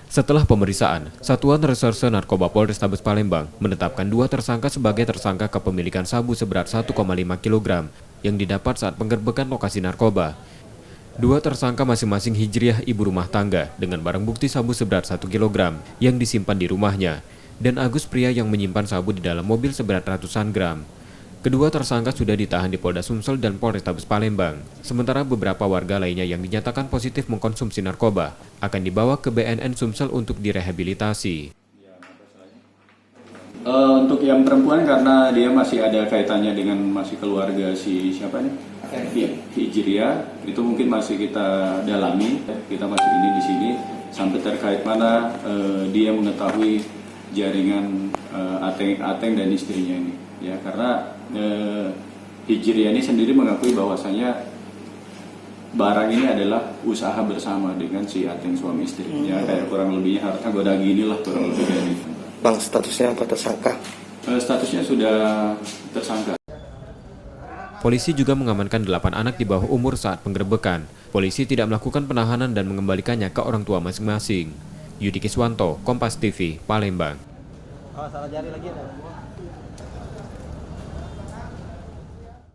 Setelah pemeriksaan, Satuan Reserse Narkoba Polrestabes Palembang menetapkan 2 tersangka sebagai tersangka kepemilikan sabu seberat 1,5 kg yang didapat saat penggerbekan lokasi narkoba. 2 tersangka masing-masing hijriah ibu rumah tangga dengan barang bukti sabu seberat 1 kg yang disimpan di rumahnya, dan Agus pria yang menyimpan sabu di dalam mobil seberat ratusan gram. Kedua tersangka sudah ditahan di Polda Sumsel dan Polrestabes Palembang. Sementara beberapa warga lainnya yang dinyatakan positif mengkonsumsi narkoba akan dibawa ke BNN Sumsel untuk direhabilitasi. Untuk yang perempuan karena dia masih ada kaitannya dengan masih keluarga si siapa nih? Hijriah, itu mungkin masih kita dalami. Kita masih ini di sini sampai terkait mana dia mengetahui jaringan Ateng dan istrinya ini. Ya, karena Hijriah ini sendiri mengakui bahwasanya barang ini adalah usaha bersama dengan si Ateng suami istri. Ya, kayak kurang lebihnya harta goda gini lah kurang lebih dari itu. Bang, statusnya apa tersangka? Statusnya sudah tersangka. Polisi juga mengamankan 8 anak di bawah umur saat penggerbekan. Polisi tidak melakukan penahanan dan mengembalikannya ke orang tua masing-masing. Yudi Kiswanto, Kompas TV, Palembang. Salah jari lagi.